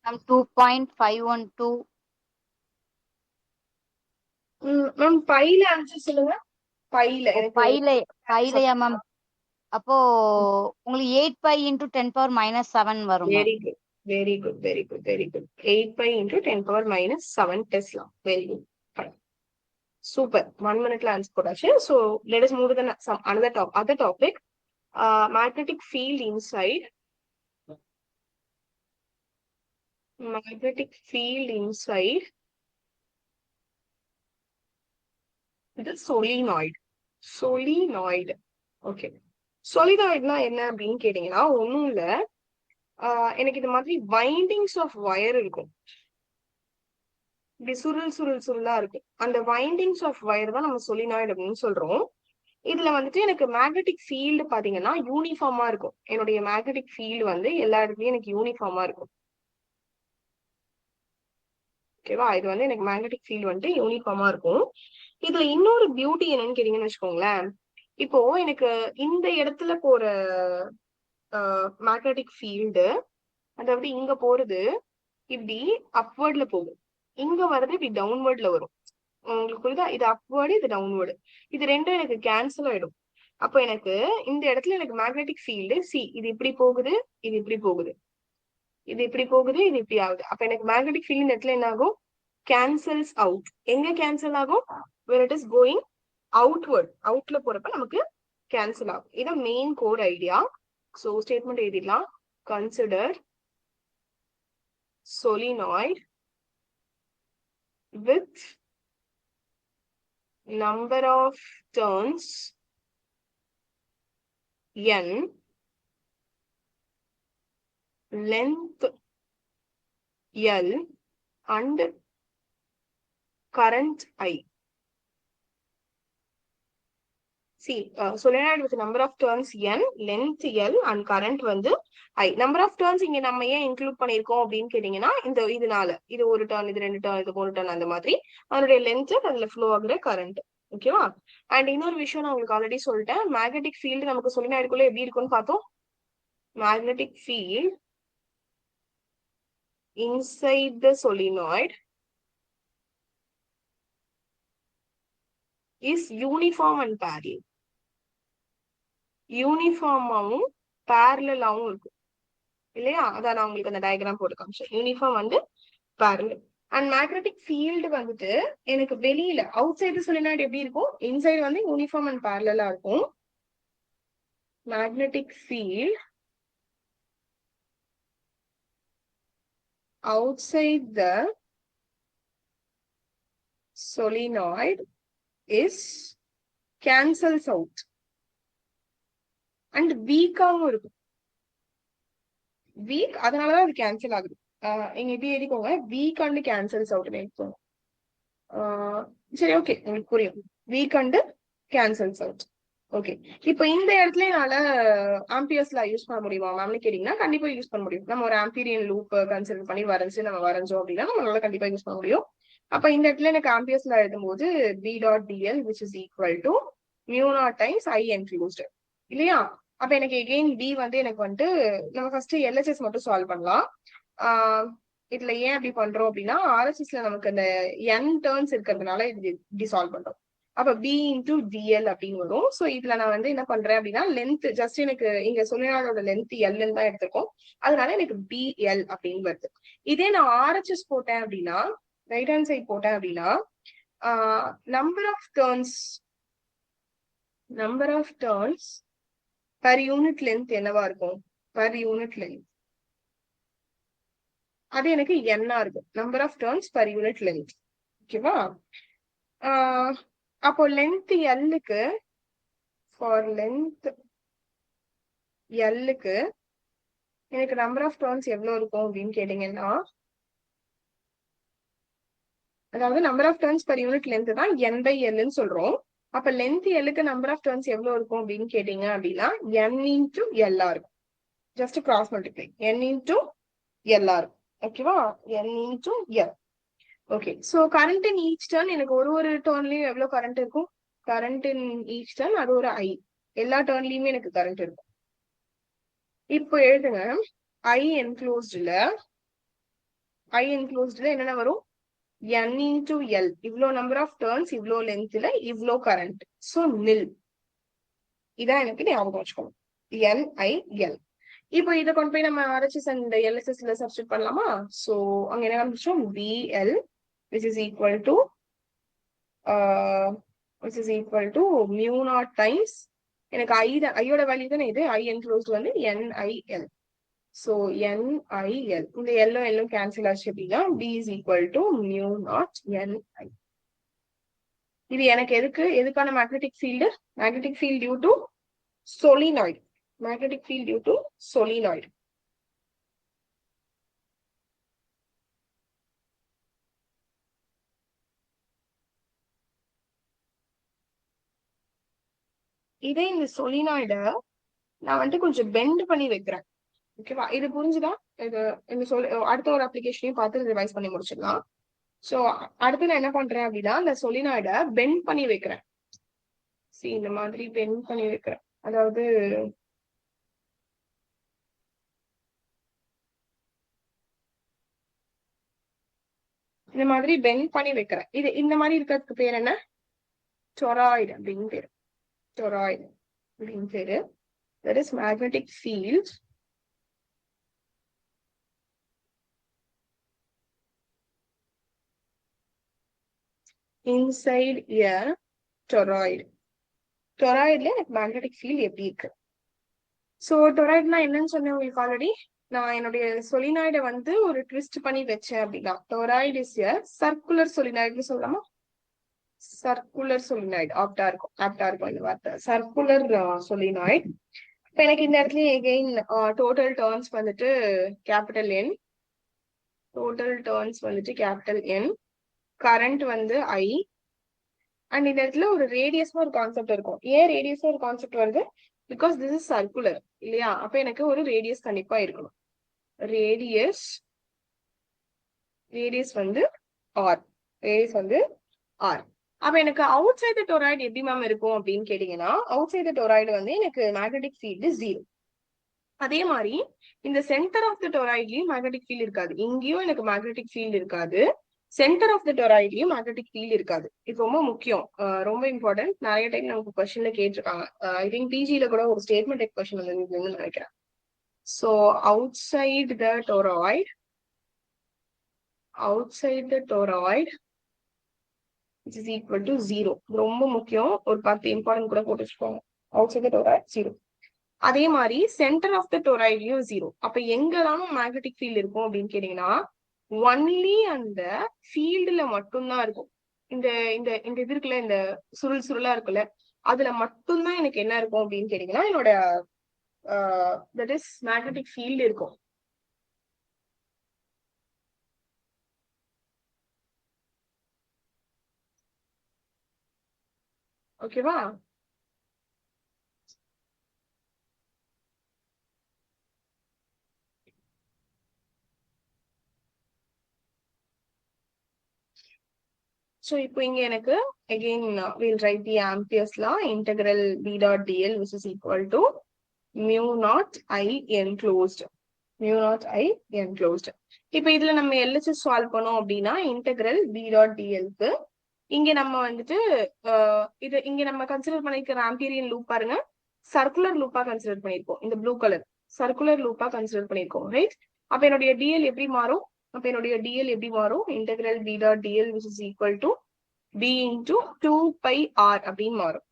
மேம் 2.512. மேம் பைல ஆன்சர் சொல்லுங்க. பைல பைலையா மேம்? அப்போ உங்களுக்கு 8 பை இன்டூ 10 பவர் மைனஸ் 7 வரும். Very good, very good, very good, very good. 8 by into 10 power minus 7 Tesla. Very good, super. 1 minute answer போட்டாச்சு. So let us move to the some other topic. Magnetic field inside. Magnetic field inside the solenoid. Solenoid. Okay. Solenoidனா என்ன அப்படின்னு கேட்டீங்கன்னா ஒண்ணும் இல்ல. எனக்கு இது மாதிரி windings of wire இருக்கும். இப்படி சுருளா இருக்கும். அந்த வைண்டிங்ஸ் ஆஃப் வயர் தான் நம்ம solenoid அப்படின்னு சொல்றோம். இதுல வந்துட்டு எனக்கு மேக்னெட்டிக் ஃபீல்டு பாத்தீங்கன்னா யூனிஃபார்மா இருக்கும். என்னுடைய மேக்னெட்டிக் ஃபீல்டு வந்து எல்லா இடத்துலயும் எனக்கு யூனிஃபார்மா இருக்கும். ஓகேவா? இது வந்து எனக்கு மேக்னெட்டிக் ஃபீல்டு வந்துட்டு யூனிஃபார்மா இருக்கும். இதுல இன்னொரு பியூட்டி என்னன்னு கேட்டீங்கன்னு வச்சுக்கோங்களேன். இப்போ எனக்கு இந்த இடத்துல போற மேக்னெட்டிக் ஃபீல்டு, அதாவது இங்க போறது இப்படி அப்வர்ட்ல போகும், இங்க வர்றது இப்படி டவுன்வர்ட்ல வரும். உங்களுக்கு புரியுதா? இது அப்வர்டு, இது டவுன்வர்டு. இது ரெண்டும் எனக்கு கேன்சல் ஆயிடும். அப்போ எனக்கு இந்த இடத்துல எனக்கு மேக்னெட்டிக் ஃபீல்டு இது இப்படி போகுது, இது இப்படி போகுது, இது இப்படி போகுது, இது இப்படி ஆகுது. அப்ப எனக்கு மேக்னெட்டிக் ஃபீல்டு இந்த இடத்துல என்ன ஆகும்? Cancels out. எங்க கேன்சல் ஆகும்? when it is going outward. அவுட்ல போறப்ப நமக்கு கேன்சல் ஆகும். இதான் main core idea. So statement எழுதிடலாம். Consider solenoid with number of turns n, length L and current I. See, solenoid with number of turns n, length L and current வந்து I. number of turns இங்க நம்ம ஏன் include பண்ணிருக்கோம் அப்படின்னு கேட்டீங்கன்னா இதனால இது ஒரு டர்ன், இது 2 டர்ன், இது 3 டர்ன், அந்த மாதிரி அதனுடைய லென்த், அதுல ஃப்ளோ ஆகுற கரண்ட். ஓகேவா? அண்ட் இன்னொரு விஷயம் நான் உங்களுக்கு ஆல்ரெடி சொல்லிட்டேன். மேக்னெட்டிக் ஃபீல்டு நமக்கு solenoidக்குள்ள எப்படி இருக்குன்னு பார்த்தோம். Magnetic field inside the solenoid is uniform and parallel. யூனிஃபார்மாவும் பேரலாவும் இருக்கும் இல்லையா? அதான் நான் உங்களுக்கு அந்த டயக்ராம் போட்டு காமிச்சேன். யூனிஃபார்ம் வந்து பேரலல். அண்ட் மேக்னெட்டிக் ஃபீல்டு வந்துட்டு எனக்கு வெளியில அவுட் சைடு solenoid எப்படி இருக்கும்? இன்சைடு வந்து யூனிஃபார்ம் அண்ட் பேரலா இருக்கும். Magnetic field outside the solenoid is cancels out and வீக்காவும் இருக்கும். வீக், அதனாலதான் அது கேன்சல் ஆகுது. இங்க எப்படி எழுதிக்கோங்க, வீக் அண்ட் கேன்சல்ஸ் அவுட் எழுதிக்கோங்க. சரி, ஓகே, உங்களுக்கு புரியும். Week and cancels out. Okay, இப்போ இந்த இடத்துல என்னால ஆம்பியர்ஸ்ல யூஸ் பண்ண முடியுமா மேம்னு கேட்டீங்கன்னா கண்டிப்பா யூஸ் பண்ண முடியும். நம்ம ஒரு ஆம்பியரியன் லூப் கன்சிடர் பண்ணி நம்ம வரைஞ்சோம் அப்படின்னா நம்மளால கண்டிப்பா யூஸ் பண்ண முடியும். அப்ப இந்த இடத்துல எனக்கு ஆம்பியர்ஸ்ல எழுதும்போது b dot dl which is equal to mu naught times I enclosed இல்லையா? அப்ப எனக்கு எகெயின் b வந்து எனக்கு வந்துட்டு நம்ம ஃபர்ஸ்ட் LHS மட்டும் சால்வ் பண்ணலாம். இதுல ஏன் அப்படி பண்றோம் அப்படின்னா RHSல நமக்கு அந்த n டேர்ன்ஸ் இருக்கிறதுனால இது இப்படி சால்வ் பண்றோம். அப்ப b இன்டூ dl அப்படின்னு வரும். ஸோ இதுல நான் வந்து என்ன பண்றேன் அப்படின்னா லென்த் ஜஸ்ட் எனக்கு இங்க சொல்லினாலோட லென்த் எல்ன்னு தான் எடுத்திருக்கோம். அதனால எனக்கு bl அப்படின்னு வருது. இதே நான் RHS போட்டேன் அப்படின்னா ரைட் ஹேண்ட் சைட் போட்டேன் அப்படின்னா number of turns per unit length என்னவா இருக்கும்? பர் யூனிட் லென்த் அது எனக்கு என்ன இருக்கும். Number of turns per unit length. ஓகேவா? அப்போ லென்த் எல்லுக்கு ஃபார் லென்த் எல்லுக்கு எனக்கு நம்பர் ஆஃப் டர்ன்ஸ் எவ்வளவு இருக்கும் அப்படின்னு கேட்டீங்கன்னா அதாவது number of turns per unit length தான் n பை எல்னு சொல்றோம். அப்ப லென்த் எல்லுக்கு நம்பர் ஆஃப் டர்ன்ஸ் எவ்வளவு இருக்கும் அப்படின்னு கேட்டீங்க அப்படின்னா n இன்டூ எல்ஆ இருக்கும். Just cross multiply n into எல்ஆ இருக்கும். ஓகேவா? n into L. Okay, so current in each turn எனக்கு ஒரு டர்ன்லயும் எவ்வளவு கரண்ட் இருக்கும்? கரண்ட் இன் ஈச் டர்ன் அது ஒரு I. எல்லா டர்ன்லயுமே எனக்கு கரண்ட் இருக்கும். இப்போ எழுதுங்க I என்க்ளோஸ்ட்ல என்னென்ன வரும்? n into l இவ்ளோ நம்பர் ஆஃப் டர்ன்ஸ் இவ்ளோ லென்த்ல இவ்ளோ கரண்ட். So nil. இதான் எனக்கு ஞாபகம் வச்சுக்கணும். NIL. இப்போ இதை கொண்டு போய் நம்ம RHS and LHS ல சப்ஸ்டிட் பண்ணலாமா? சோ அங்க என்ன கண்டுபிடிச்சோம்? BL which is equal to mu naught times எனக்கு ஐயோட வேல்யூ தானே இது. I enclosed வந்து NIL. So NIL இந்த எல்லும் கேன்சல் ஆச்சு அப்படின்னா B is equal to mu naught NI. இது எனக்கு எதுக்கான magnetic field? Magnetic field due to solenoid. Magnetic field due to solenoid. இதே இந்த solenoid நான் வந்துட்டு கொஞ்சம் பெண்ட் பண்ணி வைக்கிறேன். ஓகேவா? இது புரிஞ்சுதா? இது அடுத்த ஒரு அப்ளிகேஷனையும் பார்த்து ரிவைஸ் பண்ணி முடிச்சிடலாம். சோ அடுத்து நான் என்ன பண்றேன் அப்படின்னா இந்த solenoid பெண்ட் பண்ணி வைக்கிறேன். இந்த மாதிரி பெண்ட் பண்ணி வைக்கிறேன். அதாவது இந்த மாதிரி பெண்ட் பண்ணி வைக்கிறேன். இது இந்த மாதிரி இருக்கிறதுக்கு பேர் என்ன? டொராய்டு அப்படின்னு பேரு. டொராய்டு அப்படின்னு பேரு. That is magnetic field inside a toroid. டொராய்டுல எனக்கு மேக்னெட்டிக் ஃபீல்ட் எப்படி இருக்கு? சோ டொராய்டுனா என்னன்னு சொன்னேன் உங்களுக்கு ஆல்ரெடி. நான் என்னுடைய சொலினாய்டை வந்து ஒரு ட்விஸ்ட் பண்ணி வச்சேன் அப்படின்னா டொராய்டு இஸ் எ சர்க்குலர் சொலினாய்டுன்னு சொல்லலாமா? சர்க்குலர் சொலினாய்டு ஆப்டா இருக்கும் இந்த வார்த்தை. Circular solenoid. இப்ப எனக்கு இந்த இடத்துல எகெயின் டோட்டல் டர்ன்ஸ் வந்துட்டு கேபிட்டல் N. டோட்டல் டர்ன்ஸ் வந்துட்டு கேபிட்டல் N. கரண்ட் வந்து I. அண்ட் இந்த இடத்துல ஒரு ரேடியஸ்னு ஒரு கான்செப்ட் இருக்கும். ஏன் ரேடியஸ் ஒரு கான்செப்ட் வருது? பிகாஸ் திஸ் இஸ் சர்க்குலர் இல்லையா? அப்ப எனக்கு ஒரு ரேடியஸ் கண்டிப்பா இருக்கணும். ரேடியஸ் வந்து R. அப்ப எனக்கு அவுட் சைட் த டொராய்டு எப்படி மேம் இருக்கும் அப்படின்னு கேட்டீங்கன்னா அவுட் சைட் த டொராய்டு வந்து எனக்கு மேக்னெட்டிக் ஃபீல்டு 0. அதே மாதிரி இந்த சென்டர் ஆஃப் த டொராய்ட்லயும் மேக்னெட்டிக் ஃபீல்டு இருக்காது. இங்கேயும் எனக்கு மேக்னெட்டிக் ஃபீல்டு இருக்காது. சென்டர் ஆஃப் த டொராய்ட்லயும் மேக்னெட்டிக் ஃபீல்டு இருக்காது. இது ரொம்ப முக்கியம், ரொம்ப இம்பார்ட்டன்ட். நிறைய டைம் நமக்கு கொஸ்டின்ல கேட்டிருக்காங்க. ஐ திங்க் பிஜில கூட ஒரு ஸ்டேட்மெண்ட் டைப் கொஸ்டின் வந்து நினைக்கிறேன். So outside the toroid which is equal to 0. ரொம்ப முக்கியம், ஒரு 10 இம்பார்ட்டன்ட் கூட போட்டு வச்சுக்கோங்க. Outside the toroid 0. அதே மாதிரி சென்டர் ஆஃப் த டொராய்ட்லயும் 0. அப்ப எங்கெல்லாம் மேக்னெட்டிக் ஃபீல்டு இருக்கும் அப்படின்னு கேட்டீங்கன்னா ஒன்லி அந்த ஃபீல்டுல மட்டும்தான் இருக்கும். இந்த இந்த இந்த இது இருக்குல்ல, இந்த சுருளா இருக்குல்ல, அதுல மட்டும்தான் எனக்கு என்ன இருக்கும் அப்படின்னு கேட்டீங்கன்னா என்னோட தட் இஸ் மேக்னெட்டிக் ஃபீல்டு இருக்கும். ஓகேவா? So இப்போ இங்க எனக்கு again we'll write the Ampere's law, integral B dot dl which is equal to mu naught I enclosed. mu naught I enclosed. இப்போ இதுல நம்ம LHS சால்வ் பண்ணோம் அப்படின்னா integral B dot dl க்கு இங்க நம்ம வந்துட்டு இது இங்க நம்ம கன்சிடர் பண்ணிருக்கிற ஆம்பியரியன் லூப் பாருங்க, சர்க்குலர் லூப்பா கன்சிடர் பண்ணிருக்கோம். இந்த ப்ளூ கலர் சர்க்குலர் லூப்பா கன்சிடர் பண்ணிருக்கோம், ரைட்? அப்ப என்னுடைய dl எப்படி மாறும்? அப்ப என்னுடைய dl எப்படி மாறும்? integral B dot dl which is equal to b into 2 pi r அப்படின்னு மாறும்.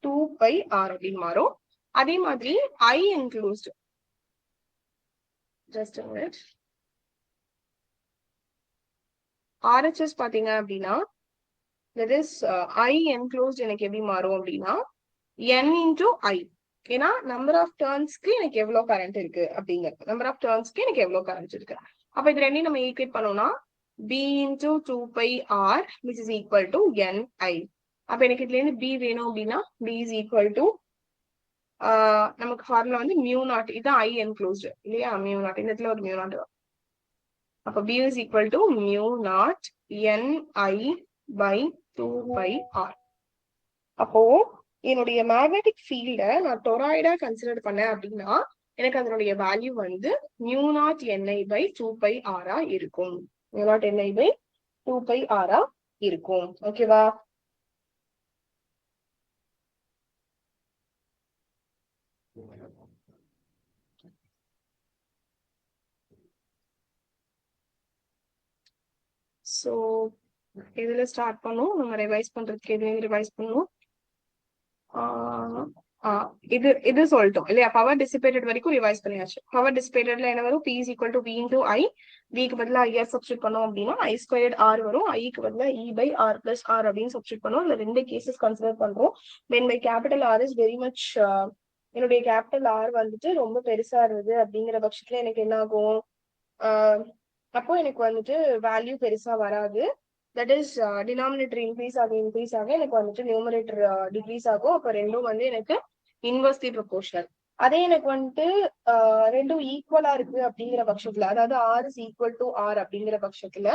2 pi r அப்படின்னு மாறும். அதே மாதிரி I enclosed, just a minute, RHS பாத்தீங்க அப்படின்னா that is I enclosed எனக்கு எப்படி மாறும் அப்படின்னா n into I. ஏன்னா நம்பர் ஆஃப் டர்ன்ஸ்க்கு எனக்கு எவ்வளவு கரண்ட் இருக்கு அப்படிங்கிறது, நம்பர் ஆஃப் டர்ன்ஸ்க்கு எனக்கு எவ்வளவு கரண்ட் இருக்கு. அப்ப இது ரெண்டையும் நம்ம ஈக்குவேட் பண்ணோம்னா b into 2 pi r which is equal to ni. அப்ப எனக்கு இதுல இருந்து b வேணும் அப்படின்னா b is equal to நமக்கு ஃபார்முலா வந்து mu naught, இதுதான் I enclosed இல்லையா, mu naught, இந்த இடத்துல ஒரு mu naught. அப்ப b is equal to mu naught ni by 2 pi r. அப்போ என்னுடைய மேக்னெட்டிக் ஃபீல்ட நான் டொராய்டா கன்சிடர் பண்ணேன் அப்படின்னா எனக்கு அதனுடைய வேல்யூ வந்து mu naught ni by 2 pi r ஆ இருக்கும். mu naught ni by 2 pi r ஆ இருக்கும். ஓகேவா? சோ இதுல ஸ்டார்ட் பண்ணும், நம்ம ரிவைஸ் பண்றதுக்கு எதுவும் ரிவைஸ் பண்ணும். இது சொல்லிட்டோம் இல்லையா, பவர் டிசிபேட்டட் வரைக்கும் ரிவைஸ் பண்ணியாச்சு. பவர் டிசிபேட்டட்ல என்ன வரும்? P is equal to V into I. V க்கு பதிலா IR சப்ஸ்டிட் பண்ணோம் அப்படின்னா I squared R வரும். I க்கு பதிலா E by R plus R அப்படின்னு சப்ஸ்டிட் பண்ணோம். இல்ல ரெண்டு கேசஸ் கன்சிடர் பண்றோம். when my capital R is very much என்னுடைய கேபிட்டல் R வந்துட்டு ரொம்ப பெருசா இருந்தது அப்படிங்கிற பட்சத்துல எனக்கு என்ன ஆகும்? அப்போ எனக்கு வந்துட்டு வேல்யூ பெருசா வராது. தட் இஸ் டினாமினேட்டர் இன்க்ரீஸ் ஆக எனக்கு வந்துட்டு நியூமரேட்டர் டிக்ரீஸ் ஆகும். அப்ப ரெண்டும் வந்து எனக்கு இன்வெர்ஸ்லி ப்ரொபோர்ஷனல். அதே எனக்கு வந்துட்டு ரெண்டும் ஈக்குவலா இருக்கு அப்படிங்கிற பட்சத்துல, அதாவது r is equal to r அப்படிங்கிற பட்சத்துல,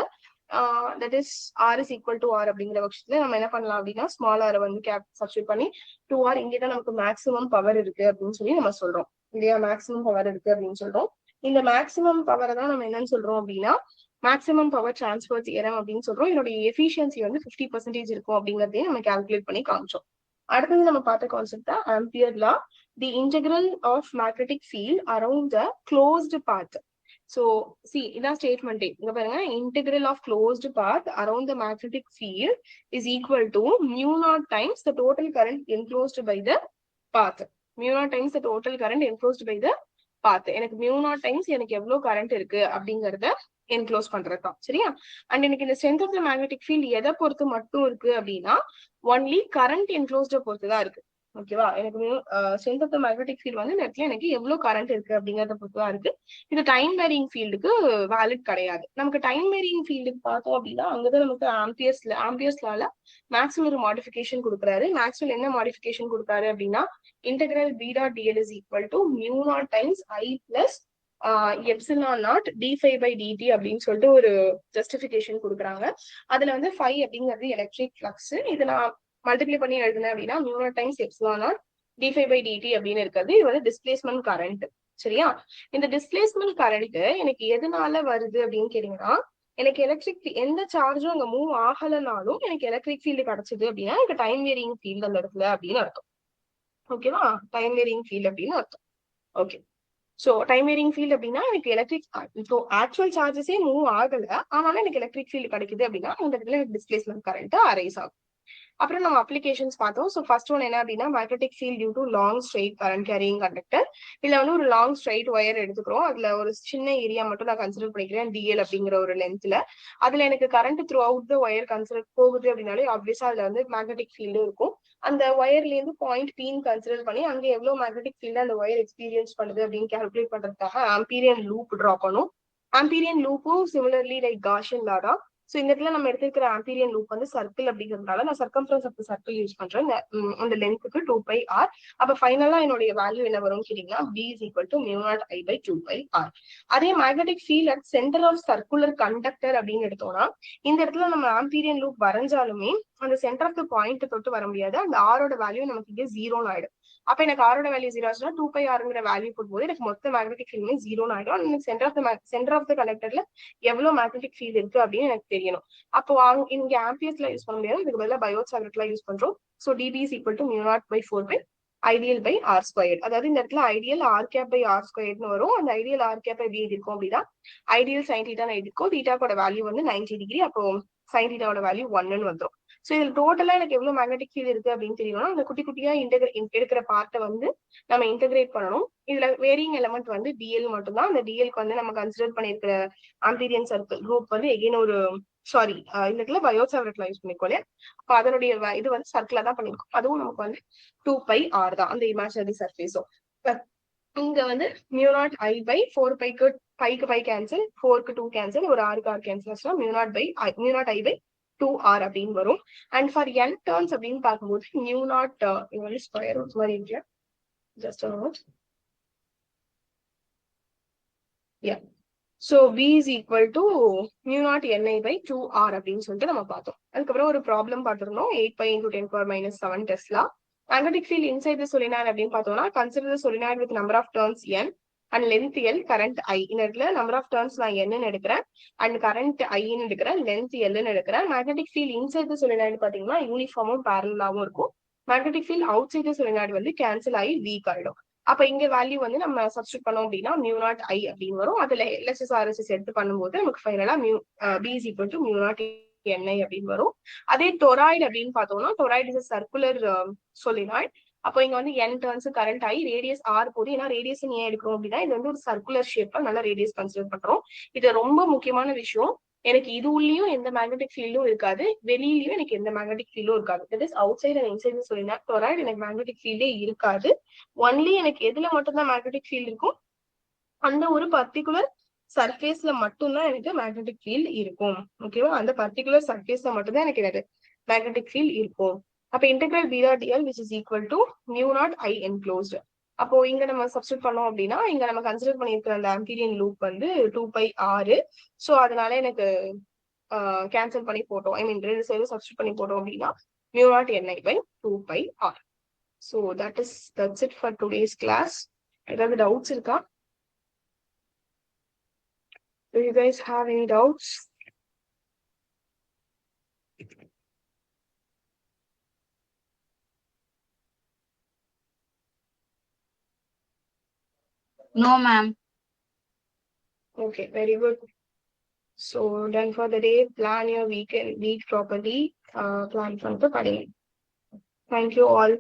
that is r is equal to r அப்படிங்கிற பட்சத்துல நம்ம என்ன பண்ணலாம் அப்படின்னா ஸ்மால் ஆர் வந்து கேப் சப்ஸ்டிட் பண்ணி 2r இங்கதான் நமக்கு மேக்ஸிமம் பவர் இருக்கு அப்படின்னு சொல்லி நம்ம சொல்றோம் இல்லையா, மேக்ஸிமம் பவர் இருக்கு அப்படின்னு சொல்றோம். இந்த மேக்ஸிமம் பவரை தான் நம்ம என்னன்னு சொல்றோம் அப்படின்னா மேக்ஸிமம் பவர் டிரான்ஸ்ஃபர் தியரம் அப்படின்னு சொல்றோம். என்னுடைய எஃபிஷியன்சி வந்து 50% இருக்கும் அப்படிங்கறதையும் நம்ம கால்குலேட் பண்ணி காமிச்சோம். அடுத்தது நம்ம பார்த்த கான்செப்ட் தான் ampere law, the integral of magnetic field around the closed path. So see, இதான் ஸ்டேட்மெண்ட். இங்க பாருங்க, integral of closed path around the magnetic field is equal to mu naught times the total current enclosed by the path. mu naught times the total current enclosed by the path. எனக்கு mu naught times எனக்கு எவ்வளவு current இருக்கு அப்படிங்கறத enclose பண்றதுதான், சரியா? And எனக்கு இந்த strength of the magnetic field எதை பொறுத்து மட்டும் இருக்கு அப்படின்னா ஒன்லி கரண்ட் என்க்ளோஸ்ட பொறுத்துதான் இருக்கு. ஓகேவா? எனக்கு strength of the magnetic field வந்து இந்த இடத்துல எனக்கு எவ்வளவு கரண்ட் இருக்கு அப்படிங்கறத பொறுத்துதான் இருக்கு. இது டைம் வேரியிங் ஃபீல்டுக்கு வேலிட் கிடையாது. நமக்கு டைம் வேரியிங் ஃபீல்டுக்கு பார்த்தோம் அப்படின்னா அங்கதான் நமக்கு ஆம்பியர்ஸ் லால மேக்ஸ்வெல் ஒரு மாடிஃபிகேஷன் கொடுக்குறாரு. மேக்ஸ்வெல் என்ன மாடிஃபிகேஷன் கொடுக்குறாரு அப்படின்னா integral b dot dl is equal to mu naught times I plus epsilon naught d5 by dt அப்படின்னு சொல்லிட்டு ஒரு ஜஸ்டிபிகேஷன் கொடுக்குறாங்க. அதுல வந்து 5 அப்படிங்கிறது எலக்ட்ரிக் ஃப்ளக்ஸ். இதை நான் மல்டிப்ளை பண்ணி எழுதுனேன் அப்படின்னா mu naught times epsilon naught d5 by dt அப்படின்னு இருக்கிறது. இது வந்து டிஸ்பிளேஸ்மெண்ட் கரண்ட், சரியா? இந்த டிஸ்பிளேஸ்மெண்ட் கரண்ட் எனக்கு எதனால வருது அப்படின்னு கேட்டீங்கன்னா, எனக்கு எலக்ட்ரிக் எந்த சார்ஜும் அங்க மூவ் ஆகலனாலும் எனக்கு எலக்ட்ரிக் ஃபீல்டு கிடைச்சது அப்படின்னா எனக்கு டைம் வேரியிங் ஃபீல்டு அந்த இடத்துல அப்படின்னு அர்த்தம். ஓகேவா? டைம் வேரியிங் ஃபீல்ட் அப்படின்னு அர்த்தம். Okay, so time varying field அப்படின்னா எனக்கு எலக்ட்ரிக் இப்போ ஆக்சுவல் சார்ஜஸே மூவ் ஆகல, ஆனாலும் எனக்கு எலக்ட்ரிக் ஃபீல்டு கிடைக்குது அப்படின்னா இந்த இடத்துல எனக்கு டிஸ்பிளேஸ்மெண்ட் கரண்ட் அரைஸ் ஆகும். அப்புறம் நம்ம அப்ளிகேஷன்ஸ் பார்த்தோம். ஸோ ஃபர்ஸ்ட் ஒன் என்ன அப்படின்னா magnetic field due to long straight current carrying conductor. இதுல வந்து ஒரு லாங் ஸ்ட்ரெயிட் ஒயர் எடுத்துக்கிறோம். அதுல ஒரு சின்ன ஏரியா மட்டும் நான் கன்சிடர் பண்ணிக்கிறேன் டிஎல் அப்படிங்கிற ஒரு லென்த்ல. அதுல எனக்கு current through out the wire consider போகுது அப்படின்னாலே ஆப்வியஸா அதுல வந்து மேக்னெட்டிக் ஃபீல்டு இருக்கும். அந்த ஒயர்ல இருந்து பாயிண்ட் பீன் கன்சிடர் பண்ணி அங்க எவ்வளவு மேக்னெட்டிக் ஃபீல்டு அந்த ஒயர் எக்ஸ்பீரியன்ஸ் பண்ணுது அப்படின்னு கால்குலேட் பண்றதுக்காக ஆம்பீரியன் லூப் டிரா பண்ணும். ஆம்பீரியன் லூப்பும் சிமிலர்லி லைக் காஷியன் லா தான். சோ இந்த இடத்துல நம்ம எடுத்துக்கிற ஆம்பீரியன் லூப் வந்து சர்க்கிள் அப்படிங்கிறதுனால நான் சர்க்கம்ஃபரன்ஸ் ஆஃப் சர்க்கிள் யூஸ் பண்றேன். அந்த லென்த்துக்கு 2πr. அப்ப ஃபைனலா என்னுடைய வேல்யூ என்ன வரும்னு கேட்டீங்கன்னா b is equal to mu naught I by 2πr. அதே magnetic field at centre of circular conductor அப்படின்னு எடுத்தோம்னா இந்த இடத்துல நம்ம ஆம்பீரியன் லூப் வரைஞ்சாலுமே அந்த சென்டர் ஆஃப் த பாயிண்ட் தொட்டு வர முடியாது. அந்த ஆரோட வேல்யூ நமக்கு இங்கே 0ன்னு ஆயிடும். அப்ப எனக்கு ஆரோட வேல்யூ 0 ஆச்சுன்னா 2πrங்கிற வேல்யூ போடும்போது எனக்கு மொத்த மேக்னெட்டிக் ஃபீல்டுமே 0ன்னு ஆயிடும். எனக்கு சென்டர் ஆஃப் த கண்டக்டர்ல எவ்வளவு மேக்னெட்டிக் ஃபீல்ட் இருக்கு அப்படின்னு எனக்கு தெரியணும். அப்போ இங்க ஆம்பியர்ஸ்ல யூஸ் பண்ண முடியாது, இதுக்கு பதிலாக பயோசாவர்ட்ல யூஸ் பண்றோம். So dB is equal to mu naught by 4 by I dl by r squared. அதாவது இந்த இடத்துல I dl r cap by r ஸ்கொயர்ட்னு வரும். அந்த ஐடியல் ஆர் கேப் எப்படி இருக்கும் அப்படின்னா ஐடியல் சைன் தீட்டான்னு இருக்கும். தீட்டாவோட வேல்யூ வந்து 90 டிகிரி. அப்போ சைன் தீட்டாவோட வேல்யூ 1ன்னு வந்துடும். சோ இதுல டோட்டலா எனக்கு எவ்வளவு மேக்னெட்டிக் ஃபீல்ட் இருக்கு அப்படின்னு தெரியணும்னா அந்த குட்டி குட்டியா எடுக்கிற பார்ட்டை வந்து நம்ம இன்டெகிரேட் பண்ணணும். இதுல வேரியிங் எலமெண்ட் வந்து டிஎல் மட்டும்தான். அந்த டிஎல்க்கு வந்து நம்ம கன்சிடர் பண்ணிருக்கிற ஆம்பீரியன் சர்க்கிள் குரூப் வந்து எகைன் ஒரு சாரி இந்த இடத்துல பயோசாவர்ட்ல யூஸ் பண்ணிக்கோங்க. அப்ப அதனுடைய இது வந்து சர்க்கிளா தான் பண்ணிருக்கோம். அதுவும் நமக்கு வந்து 2πr தான் அந்த இமேஜினரி சர்ஃபேஸும். இங்க வந்து mu naught I by 4πக்கு பை கேன்சல், 4க்கு 2 கேன்சல், ஒரு ஆருக்கு ஆர் கேன்சல் ஆச்சுன்னா mu naught I by 2r அப்படின்னு வரும். அண்ட் ஃபார் n டர்ன்ஸ் அப்படின்னு பார்க்கும்போது mu naught இது வந்து ஸ்கொயர் ரூட் மாதிரி இருக்கு. Just a moment. Yeah. So b is equal to mu naught ni by 2r அப்படின்னு சொல்லிட்டு நம்ம பார்த்தோம். அதுக்கப்புறம் ஒரு ப்ராப்ளம் பார்த்திருந்தோம். 8π into 10 power minus 7 Tesla. Magnetic field inside the solenoid அப்படின்னு பார்த்தோம்னா consider the solenoid with number of turns n and length L, current I. இந்த இடத்துல number of turns நான் n எடுக்கிறேன் and current I ன்னு எடுக்கிறேன், length L ன்னு எடுக்கிறேன். Magnetic field inside the solenoid பாத்தீங்கன்னா யூனிஃபார்மும் பேரலாவும் இருக்கும். Magnetic field outside the solenoid வந்து கேன்சல் ஆகி வீக் ஆயிடும். அப்ப இங்க வேல்யூ வந்து நம்ம சப்ஸ்டியூட் பண்ணோம் அப்படின்னா mu naught I அப்படின்னு வரும். அதுல LHS RHS எடுத்து பண்ணும்போது நமக்கு ஃபைனலா b is equal to mu naught ni அப்படின்னு வரும். அதே டொராய்டு அப்படின்னு பார்த்தோம்னா டொராய்டு இஸ் சர்க்குலர் solenoid. அப்போ இங்க வந்து n டர்ன்ஸ் கரண்ட் ஆகி ரேடியஸ் r போகுது. ஏன்னா ரேடியஸ் ஏன் எடுக்கிறோம் அப்படின்னா இது வந்து ஒரு சர்க்குலர் ஷேப்பா நல்ல ரேடியஸ் கன்சிடர் பண்றோம். இது ரொம்ப முக்கியமான விஷயம். எனக்கு இது உள்ளயும் எந்த மேக்னெட்டிக் ஃபீல்டும் இருக்காது, வெளியிலயும் எனக்கு எந்த மேக்னெட்டிக் ஃபீல்டும் இருக்காது. That is outside and inside சொல்லினா டொராய்டு எனக்கு மேக்னெட்டிக் ஃபீல்டே இருக்காது. ஒன்லி எனக்கு எதுல மட்டும்தான் மேக்னெட்டிக் ஃபீல்ட் இருக்கும், அந்த ஒரு பர்டிகுலர் சர்ஃபேஸ்ல மட்டும்தான் எனக்கு மேக்னெட்டிக் ஃபீல்ட் இருக்கும். ஓகேவா, அந்த பர்டிகுலர் சர்ஃபேஸ்ல மட்டும்தான் எனக்கு என்னது மேக்னெட்டிக் ஃபீல்ட் இருக்கும். அப்ப integral b dot dl which is equal to mu naught I enclosed. அப்போ இங்க நம்ம சப்ஸ்டியூட் பண்ணோம் அப்படின்னா இங்க நம்ம கன்சிடர் பண்ணிருக்கிற அந்த ஆம்பீரியன் லூப் வந்து 2πr. சோ அதனால எனக்கு கேன்சல் பண்ணி போட்டோம், ஐ மீன் ரெண்டு சைடும் சப்ஸ்டியூட் பண்ணி போட்டோம் அப்படின்னா mu naught ni by 2πr. So that's it for today's class. ஏதாவது டவுட்ஸ் இருக்கா? Do you guys have any doubts? No, ma'am. Okay, very good. So done for the day. Plan your week properly. Plan for the study. Thank you all.